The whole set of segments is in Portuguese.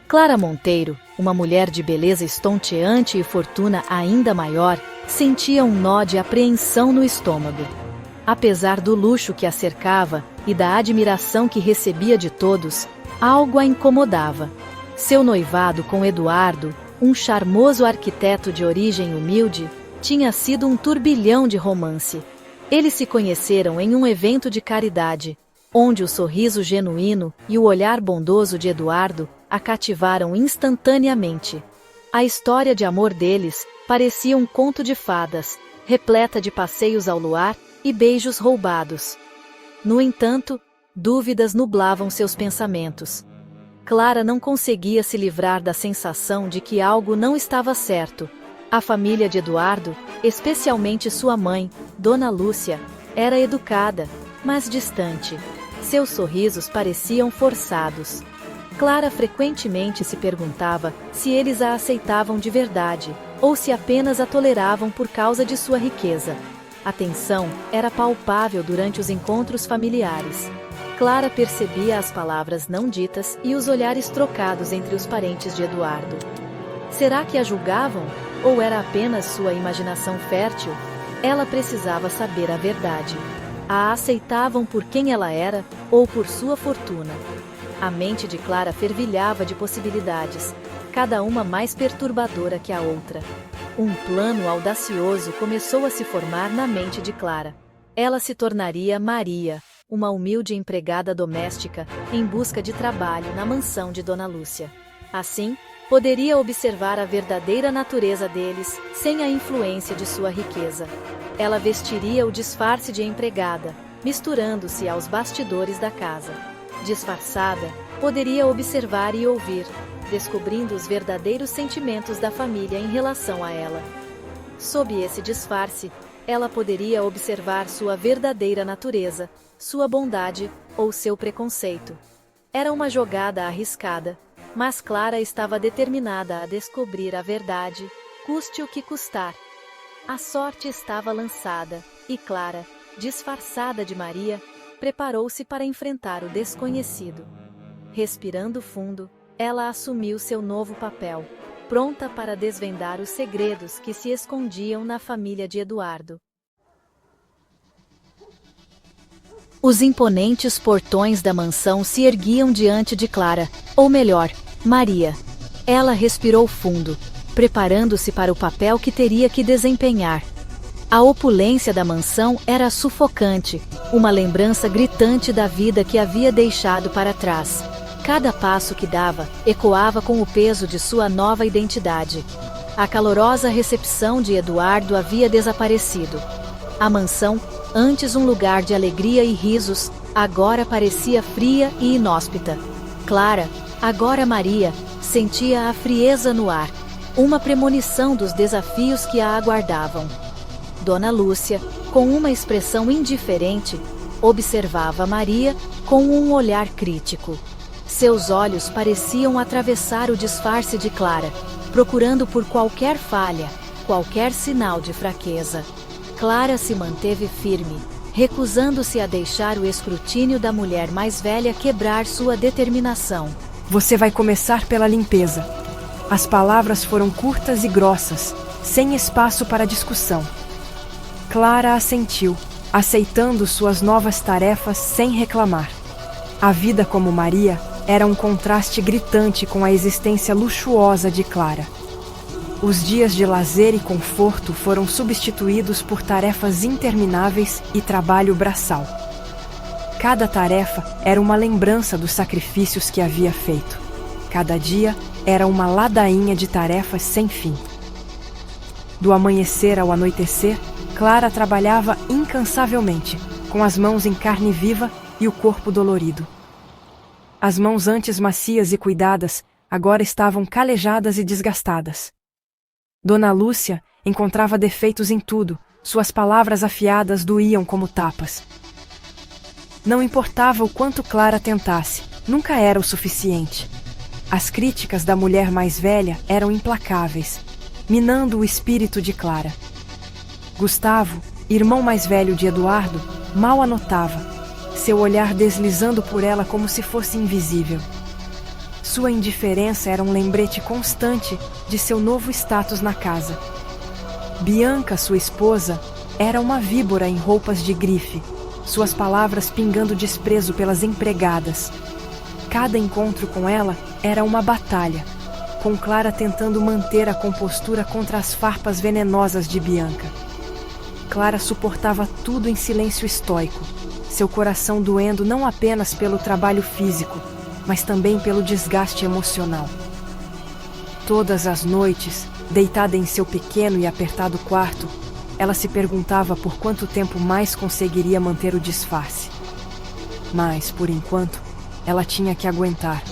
Clara Monteiro, uma mulher de beleza estonteante e fortuna ainda maior, sentia um nó de apreensão no estômago. Apesar do luxo que a cercava e da admiração que recebia de todos, algo a incomodava. Seu noivado com Eduardo, um charmoso arquiteto de origem humilde, tinha sido um turbilhão de romance. Eles se conheceram em um evento de caridade, onde o sorriso genuíno e o olhar bondoso de Eduardo a cativaram instantaneamente. A história de amor deles parecia um conto de fadas, repleta de passeios ao luar e beijos roubados. No entanto, dúvidas nublavam seus pensamentos. Clara não conseguia se livrar da sensação de que algo não estava certo. A família de Eduardo, especialmente sua mãe, Dona Lúcia, era educada, mas distante. Seus sorrisos pareciam forçados. Clara frequentemente se perguntava se eles a aceitavam de verdade, ou se apenas a toleravam por causa de sua riqueza. A tensão era palpável durante os encontros familiares. Clara percebia as palavras não ditas e os olhares trocados entre os parentes de Eduardo. Será que a julgavam? Ou era apenas sua imaginação fértil? Ela precisava saber a verdade. A aceitavam por quem ela era, ou por sua fortuna? A mente de Clara fervilhava de possibilidades, cada uma mais perturbadora que a outra. Um plano audacioso começou a se formar na mente de Clara. Ela se tornaria Maria, uma humilde empregada doméstica, em busca de trabalho na mansão de Dona Lúcia. Assim, poderia observar a verdadeira natureza deles, sem a influência de sua riqueza. Ela vestiria o disfarce de empregada, misturando-se aos bastidores da casa. Disfarçada, poderia observar e ouvir, descobrindo os verdadeiros sentimentos da família em relação a ela. Sob esse disfarce, ela poderia observar sua verdadeira natureza, sua bondade ou seu preconceito. Era uma jogada arriscada, mas Clara estava determinada a descobrir a verdade, custe o que custar. A sorte estava lançada, e Clara, disfarçada de Maria, preparou-se para enfrentar o desconhecido. Respirando fundo, ela assumiu seu novo papel, pronta para desvendar os segredos que se escondiam na família de Eduardo. Os imponentes portões da mansão se erguiam diante de Clara, ou melhor, Maria. Ela respirou fundo, preparando-se para o papel que teria que desempenhar. A opulência da mansão era sufocante, uma lembrança gritante da vida que havia deixado para trás. Cada passo que dava ecoava com o peso de sua nova identidade. A calorosa recepção de Eduardo havia desaparecido. A mansão, antes um lugar de alegria e risos, agora parecia fria e inóspita. Clara, agora Maria, sentia a frieza no ar, uma premonição dos desafios que a aguardavam. Dona Lúcia, com uma expressão indiferente, observava Maria com um olhar crítico. Seus olhos pareciam atravessar o disfarce de Clara, procurando por qualquer falha, qualquer sinal de fraqueza. Clara se manteve firme, recusando-se a deixar o escrutínio da mulher mais velha quebrar sua determinação. Você vai começar pela limpeza. As palavras foram curtas e grossas, sem espaço para discussão. Clara assentiu, aceitando suas novas tarefas sem reclamar. A vida como Maria era um contraste gritante com a existência luxuosa de Clara. Os dias de lazer e conforto foram substituídos por tarefas intermináveis e trabalho braçal. Cada tarefa era uma lembrança dos sacrifícios que havia feito. Cada dia era uma ladainha de tarefas sem fim. Do amanhecer ao anoitecer, Clara trabalhava incansavelmente, com as mãos em carne viva e o corpo dolorido. As mãos antes macias e cuidadas, agora estavam calejadas e desgastadas. Dona Lúcia encontrava defeitos em tudo, suas palavras afiadas doíam como tapas. Não importava o quanto Clara tentasse, nunca era o suficiente. As críticas da mulher mais velha eram implacáveis, minando o espírito de Clara. Gustavo, irmão mais velho de Eduardo, mal a notava, seu olhar deslizando por ela como se fosse invisível. Sua indiferença era um lembrete constante de seu novo status na casa. Bianca, sua esposa, era uma víbora em roupas de grife, suas palavras pingando desprezo pelas empregadas. Cada encontro com ela era uma batalha, com Clara tentando manter a compostura contra as farpas venenosas de Bianca. Clara suportava tudo em silêncio estoico, seu coração doendo não apenas pelo trabalho físico, mas também pelo desgaste emocional. Todas as noites, deitada em seu pequeno e apertado quarto, ela se perguntava por quanto tempo mais conseguiria manter o disfarce. Mas, por enquanto, ela tinha que aguentar,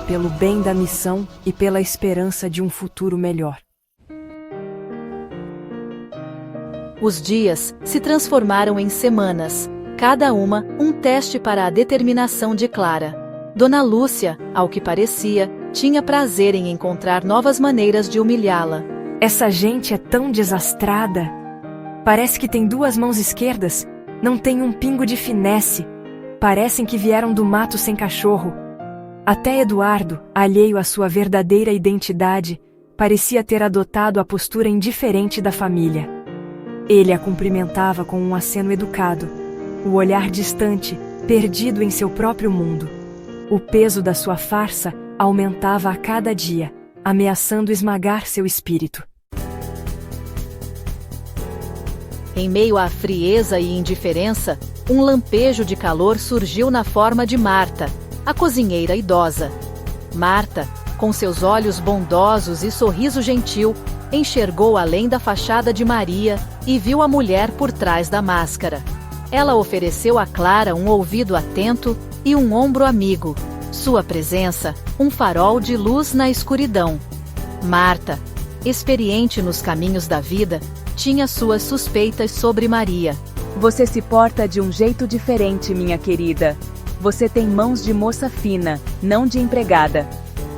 pelo bem da missão e pela esperança de um futuro melhor. Os dias se transformaram em semanas, cada uma um teste para a determinação de Clara. Dona Lúcia, ao que parecia, tinha prazer em encontrar novas maneiras de humilhá-la. Essa gente é tão desastrada. Parece que tem duas mãos esquerdas, não tem um pingo de finesse. Parecem que vieram do mato sem cachorro. Até Eduardo, alheio à sua verdadeira identidade, parecia ter adotado a postura indiferente da família. Ele a cumprimentava com um aceno educado, o olhar distante, perdido em seu próprio mundo. O peso da sua farsa aumentava a cada dia, ameaçando esmagar seu espírito. Em meio à frieza e indiferença, um lampejo de calor surgiu na forma de Marta, a cozinheira idosa. Marta, com seus olhos bondosos e sorriso gentil, enxergou além da fachada de Maria e viu a mulher por trás da máscara. Ela ofereceu a Clara um ouvido atento e um ombro amigo. Sua presença, um farol de luz na escuridão. Marta, experiente nos caminhos da vida, tinha suas suspeitas sobre Maria. Você se porta de um jeito diferente, minha querida. Você tem mãos de moça fina, não de empregada.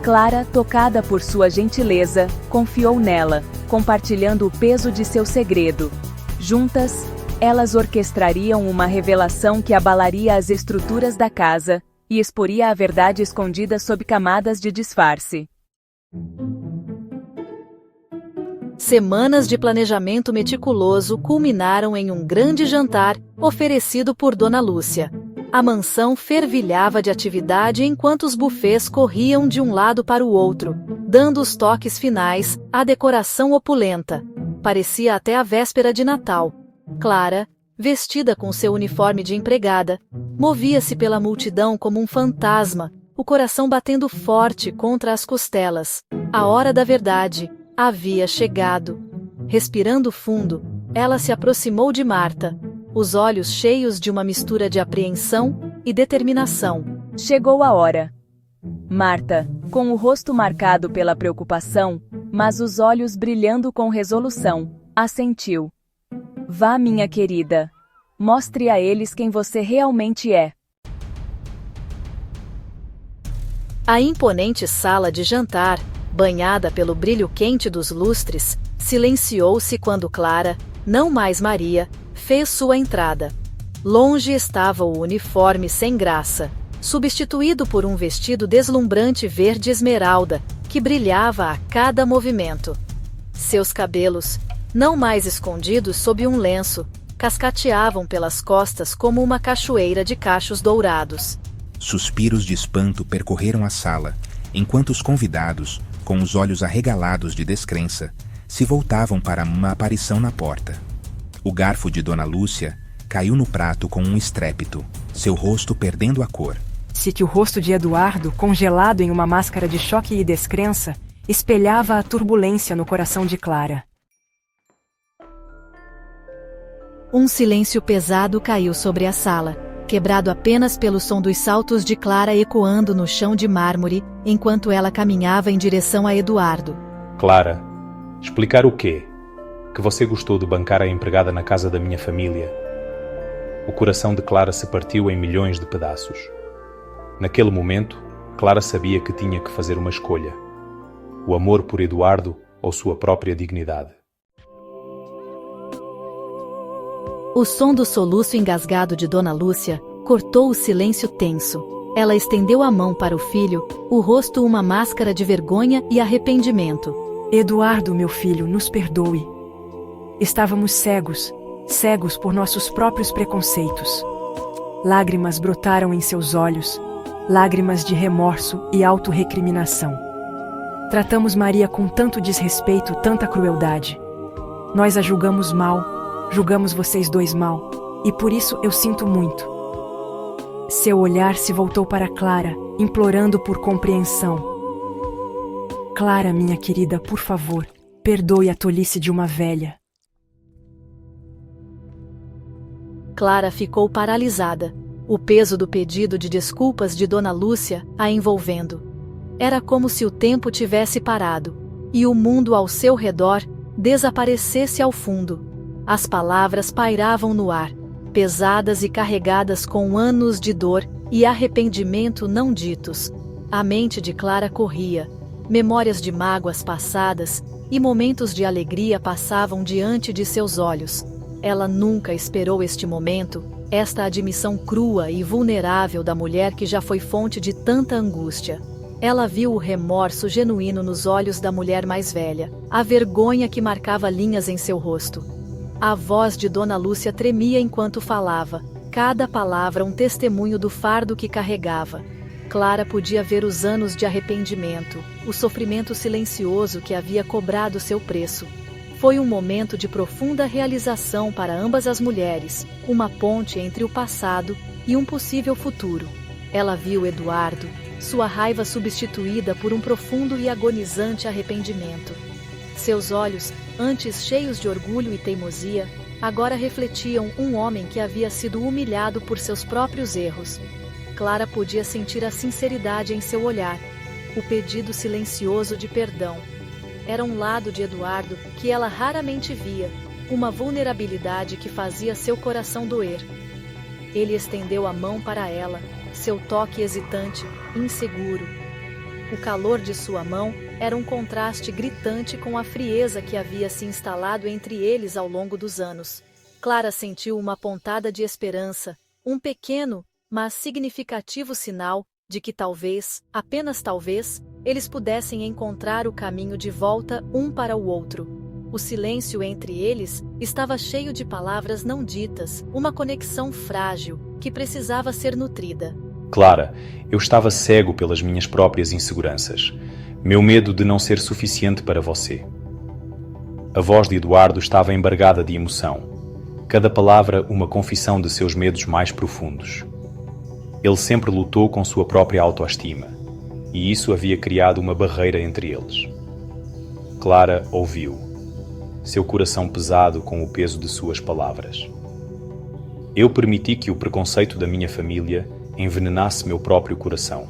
Clara, tocada por sua gentileza, confiou nela, compartilhando o peso de seu segredo. Juntas, elas orquestrariam uma revelação que abalaria as estruturas da casa e exporia a verdade escondida sob camadas de disfarce. Semanas de planejamento meticuloso culminaram em um grande jantar oferecido por Dona Lúcia. A mansão fervilhava de atividade enquanto os buffets corriam de um lado para o outro, dando os toques finais à decoração opulenta. Parecia até a véspera de Natal. Clara, vestida com seu uniforme de empregada, movia-se pela multidão como um fantasma, o coração batendo forte contra as costelas. A hora da verdade havia chegado. Respirando fundo, ela se aproximou de Marta, os olhos cheios de uma mistura de apreensão e determinação. Chegou a hora. Marta, com o rosto marcado pela preocupação, mas os olhos brilhando com resolução, assentiu. Vá, minha querida. Mostre a eles quem você realmente é. A imponente sala de jantar, banhada pelo brilho quente dos lustres, silenciou-se quando Clara, não mais Maria, fez sua entrada. Longe estava o uniforme sem graça, substituído por um vestido deslumbrante verde esmeralda, que brilhava a cada movimento. Seus cabelos, não mais escondidos sob um lenço, cascateavam pelas costas como uma cachoeira de cachos dourados. Suspiros de espanto percorreram a sala, enquanto os convidados, com os olhos arregalados de descrença, se voltavam para uma aparição na porta. O garfo de Dona Lúcia caiu no prato com um estrépito, seu rosto perdendo a cor. Se que o rosto de Eduardo, congelado em uma máscara de choque e descrença, espelhava a turbulência no coração de Clara. Um silêncio pesado caiu sobre a sala, quebrado apenas pelo som dos saltos de Clara ecoando no chão de mármore, enquanto ela caminhava em direção a Eduardo. Clara, explicar o quê? Que você gostou de bancar a empregada na casa da minha família. O coração de Clara se partiu em milhões de pedaços. Naquele momento, Clara sabia que tinha que fazer uma escolha. O amor por Eduardo ou sua própria dignidade. O som do soluço engasgado de Dona Lúcia cortou o silêncio tenso. Ela estendeu a mão para o filho, o rosto uma máscara de vergonha e arrependimento. Eduardo, meu filho, nos perdoe. Estávamos cegos, cegos por nossos próprios preconceitos. Lágrimas brotaram em seus olhos, lágrimas de remorso e autorrecriminação. Tratamos Maria com tanto desrespeito, tanta crueldade. Nós a julgamos mal, julgamos vocês dois mal, e por isso eu sinto muito. Seu olhar se voltou para Clara, implorando por compreensão. Clara, minha querida, por favor, perdoe a tolice de uma velha. Clara ficou paralisada, o peso do pedido de desculpas de Dona Lúcia a envolvendo. Era como se o tempo tivesse parado, e o mundo ao seu redor desaparecesse ao fundo. As palavras pairavam no ar, pesadas e carregadas com anos de dor e arrependimento não ditos. A mente de Clara corria, memórias de mágoas passadas e momentos de alegria passavam diante de seus olhos. Ela nunca esperou este momento, esta admissão crua e vulnerável da mulher que já foi fonte de tanta angústia. Ela viu o remorso genuíno nos olhos da mulher mais velha, a vergonha que marcava linhas em seu rosto. A voz de Dona Lúcia tremia enquanto falava, cada palavra um testemunho do fardo que carregava. Clara podia ver os anos de arrependimento, o sofrimento silencioso que havia cobrado seu preço. Foi um momento de profunda realização para ambas as mulheres, uma ponte entre o passado e um possível futuro. Ela viu Eduardo, sua raiva substituída por um profundo e agonizante arrependimento. Seus olhos, antes cheios de orgulho e teimosia, agora refletiam um homem que havia sido humilhado por seus próprios erros. Clara podia sentir a sinceridade em seu olhar, o pedido silencioso de perdão. Era um lado de Eduardo que ela raramente via, uma vulnerabilidade que fazia seu coração doer. Ele estendeu a mão para ela, seu toque hesitante, inseguro. O calor de sua mão era um contraste gritante com a frieza que havia se instalado entre eles ao longo dos anos. Clara sentiu uma pontada de esperança, um pequeno, mas significativo sinal de que talvez, apenas talvez, eles pudessem encontrar o caminho de volta um para o outro. O silêncio entre eles estava cheio de palavras não ditas, uma conexão frágil, que precisava ser nutrida. Clara, eu estava cego pelas minhas próprias inseguranças, meu medo de não ser suficiente para você. A voz de Eduardo estava embargada de emoção, cada palavra uma confissão de seus medos mais profundos. Ele sempre lutou com sua própria autoestima, e isso havia criado uma barreira entre eles. Clara ouviu, seu coração pesado com o peso de suas palavras. Eu permiti que o preconceito da minha família envenenasse meu próprio coração.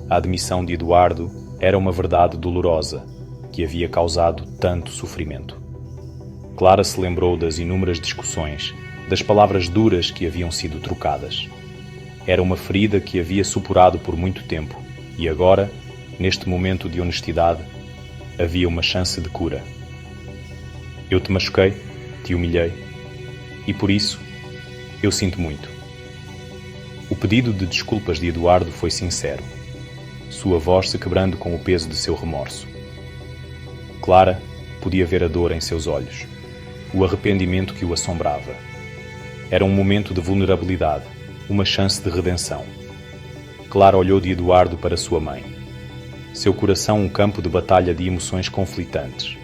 A admissão de Eduardo era uma verdade dolorosa, que havia causado tanto sofrimento. Clara se lembrou das inúmeras discussões, das palavras duras que haviam sido trocadas. Era uma ferida que havia supurado por muito tempo, e agora, neste momento de honestidade, havia uma chance de cura. Eu te machuquei, te humilhei, e por isso, eu sinto muito. O pedido de desculpas de Eduardo foi sincero, sua voz se quebrando com o peso de seu remorso. Clara podia ver a dor em seus olhos, o arrependimento que o assombrava. Era um momento de vulnerabilidade, uma chance de redenção. Clara olhou de Eduardo para sua mãe. Seu coração um campo de batalha de emoções conflitantes.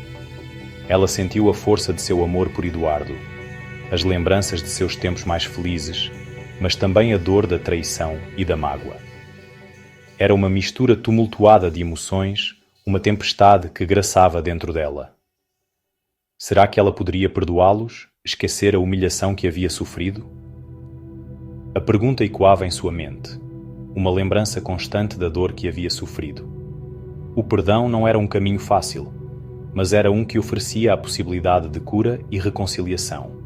Ela sentiu a força de seu amor por Eduardo, as lembranças de seus tempos mais felizes, mas também a dor da traição e da mágoa. Era uma mistura tumultuada de emoções, uma tempestade que graçava dentro dela. Será que ela poderia perdoá-los, esquecer a humilhação que havia sofrido? A pergunta ecoava em sua mente, uma lembrança constante da dor que havia sofrido. O perdão não era um caminho fácil, mas era um que oferecia a possibilidade de cura e reconciliação.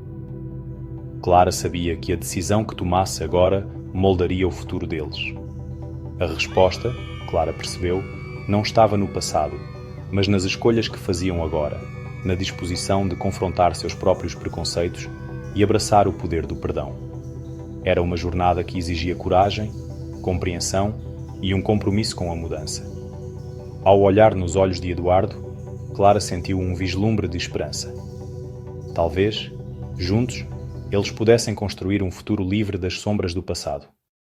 Clara sabia que a decisão que tomasse agora moldaria o futuro deles. A resposta, Clara percebeu, não estava no passado, mas nas escolhas que faziam agora, na disposição de confrontar seus próprios preconceitos e abraçar o poder do perdão. Era uma jornada que exigia coragem, compreensão e um compromisso com a mudança. Ao olhar nos olhos de Eduardo, Clara sentiu um vislumbre de esperança. Talvez, juntos, eles pudessem construir um futuro livre das sombras do passado.